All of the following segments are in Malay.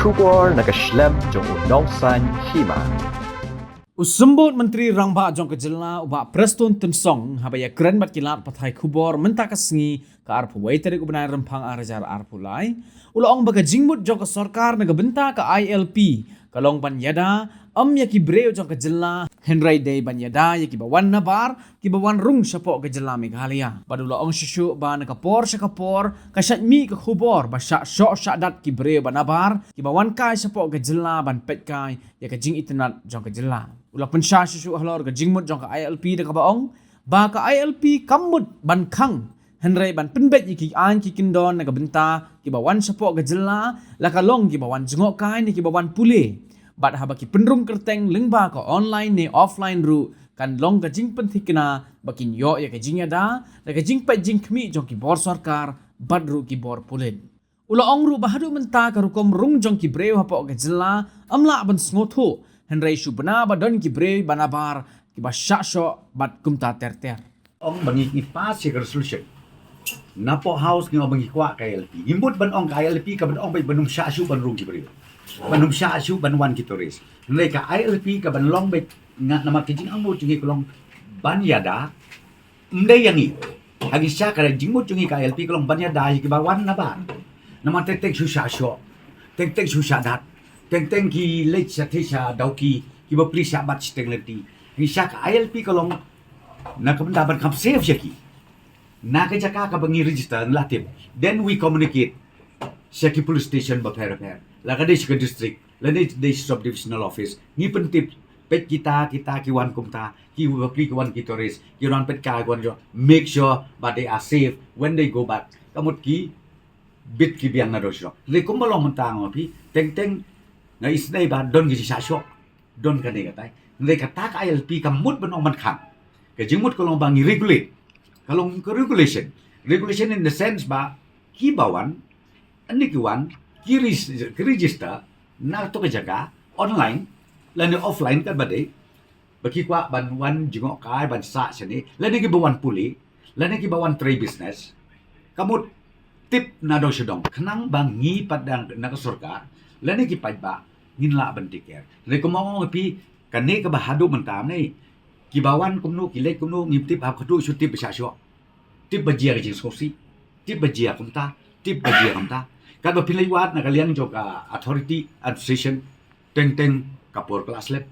kubor nakaslem jong unongsan hima. Usambut Menteri Rangba jong kejela uba Preston Tensong habaya keren bat kilat pathai kubor mentakasngi ke arpu waiteri kubenai rempang arajar arpulai ulaong baga jingmut jong ke sarkar naga benta ke ILP kalong banyada yaki breu jong kejela Henry Day banyada yaki bawan nabar ki bawan rung sapok kejela Meghalaya padula ong syusyu ba nakapor syakapor kasyat mi ke kubor ba syak syok syadat ki breu banabar ki bawan kai sapok kejela ban pet kai ya ke jing internet jong kejela ulah pensya syusyu ahlor ke jingmut jong ke ILP de ka baong ba ke ILP kamut ban khang Henry ban penbet ki an ki kindon naga benta ki bawan sapok kejela la kalong ki bawan jengok kai ni ki bawan pule bat haba ki penrung kerteng lengba ko online ni offline ru kan long ka jing penthikna bakin yo ya ka jing ada la ka jing pat jing khmi jong ki bor sarkar bat ru ki bor pulen ula ong ru bahadu menta ka rukom rung jong ki breu hapo ka jela amla ban sngotu Henry Shubna badon ki breu banabar ki ba shasho bat kumta terter ong bangi ni pass si resolution napo house ni bangi kwa KLP imbut ban ong KLP ka ban ong bay banum shashu ban rung ki breu banum shashu ban wan ki toris nilai ka ILP ka ban long bay nga nama kijing ang mo tungi kolong ban yada mday yangi hagi sya ka jing mo tungi KLP kolong ban yada ki ba wan na ba nama tek tek shu shasho tek tek shu shadat tek tek ki lech sa tisha dauki ki ba please bat steng leti ni sya ka ILP kolong na ka ban dapat kap save syaki na ka jaka ka bangi register latim then we communicate syaki police station ba pair la ka dish ka district la dish subdivisional office ni pentip pet kita ki wan kumta ki wapli ki wan ki toris ki ran pet ka wan jo make sure but they are safe when they go back kamut ki bit ki biang na dosro le kumbalong mentang pi teng na isnai ba don ki sa shop don ka ne ka tai le ka tak ILP kamut ban ong man khang ka jingmut kolong bangi regulate kalong regulation in the sense ba ki bawan ani ki wan ki register na to ka jaga online lani offline kan bade baki kwa ban wan jingok kai ban sa sini lani ki bawan puli lani ki bawan trade business kamut tip na do sedong kenang bang ngi padang na ka sarkar lani ki pai ba ngin la ban tiker le ko mo pi kane ka bahadu mentam nei ki bawan kumnu ki lek kumnu ngim tip ha khatu shu tip sa sho tip bajia ki sosi tip bajia kumta tip bajia kumta kan ba pilai wat na kalian joka authority administration teng kapor kelas lab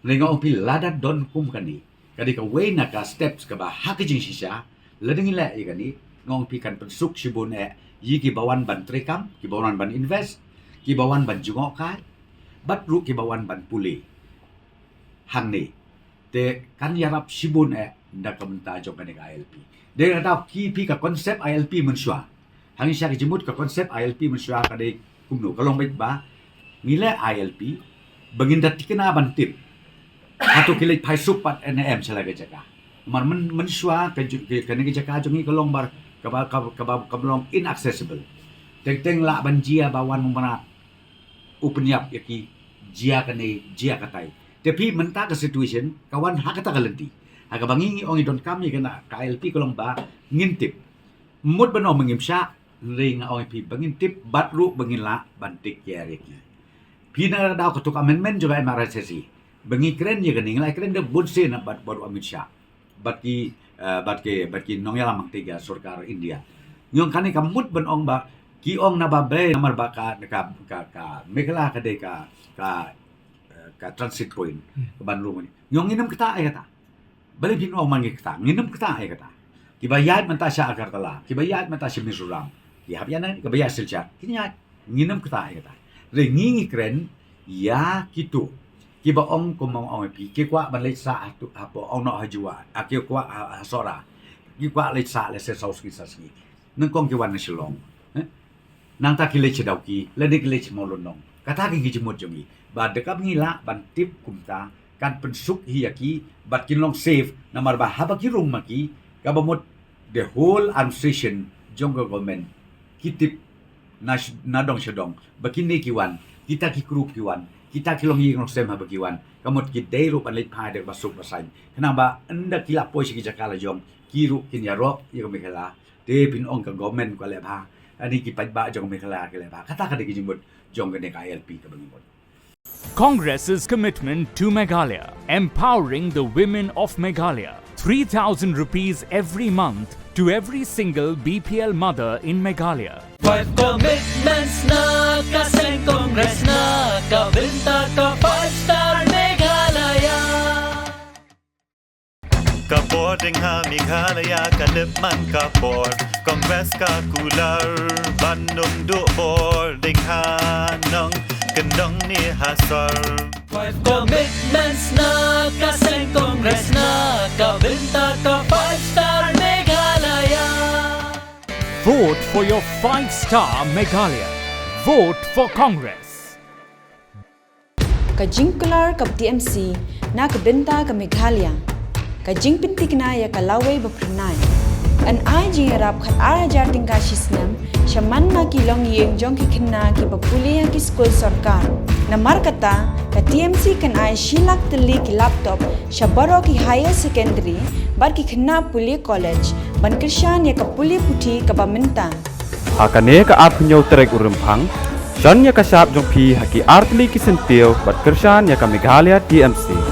lengo pi ladat don kum kani kadi ka way na ka steps ka ba hakijing sisa lading ila ikani ngong pi kan pensuk sibun yi ki bawan ban trekam ki bawan ban invest ki bawan ban jungok kai bat ru ki bawan ban puli hang ni te kan yarap sibun nda kamenta joka ne ILP de ada ki pi ka konsep ILP mensua hang sya ki jemut ka konsep ILP mensua ka de kumno kalong bait ba nilai ILP baginda tikena bantip atau kilit pai supat NM selaga jaga man mensua ka negi jaga jongi kalong bar ka long inaccessible teng la banjia bawan mana upenyap yaki jia kane jia katai tapi menta ka situation kawan hakata kalenti aga bangi ongi don kami kana KLP kalong ba ngintip mut bano mengimsya ring ongi pi bangintip batru bangila bantik yaki pina daw katuk amendment juga MRSSI bangi keren ya ganing la keren de budse na bat baru Amit Shah batki nongyala mangtiga sarkar India yung kani kamut ban ong ba ki ong na babe namar ba ka Meghalaya ka de ka transit point ke Bandung ni yung inam kita ay kata bali pin ong mangi kita nginam kita ay kata kibayat manta sa Agartala kibayat manta sa Mizoram kihabyanan kibayat silcha kinya nginam kita ay kata rengingi keren ya kitu kiba ong kumong ong pi ki kwa ban le sa tu apo ong no hajua aki kwa sora ki kwa le sa le se sauski saski nang kong ki wan na silong nang ta ki le chidauki le dik le chmolonong kata ki jimot jongi ba dekap ngila ban tip kumta kan pensuk hiyaki bat kinlong safe namar ba habaki rum maki kabamot the whole administration jonggo government kitip nadong syadong bakini kiwan kita ki kru kiwan kita kilong ying sem habakiwan kamot ki deiru pan leit phai de basuk basai kenapa anda kila poi si jakala jong kiru kinyaro yego mekala de pin ong ka government ko le pha ani ki pajba jong Meghalaya ke le ba kata kada ki jimbut jong ke ka ILP ka bangimot. Congress's commitment to Meghalaya, empowering the women of Meghalaya. 3,000 rupees every month to every single BPL mother in Meghalaya. 5 commitments na kaseng Congress na kabinta ka 5-star Meghalaya. Kapor ding ha Meghalaya kalip man kapor Kongres ka kular Bandung du bor ding ha nong kendong ni hasar 5 commitments na kaseng Congress na kabinta ka 5-star Meghalaya. Vote for your 5-star Meghalaya. Vote for Congress. Kajing kelar kap TMC na kabenta ka Meghalaya. Kajing pintik na ya kalaway baprenay. An ay jing rap khat arajar tingka shisnam shaman na kilong yeng jong kikina ki bapuliya ki school sarkar. Namar kata ka TMC kan ay shilak tali ki laptop shabaro ki higher secondary bar ki khna puli college ban krishan ya ka puli puthi ka baminta. Hakane ka apnyo terek urempang, John ya kasap jong pi haki artli ki sentio bat kershan ya ka Meghalaya TMC.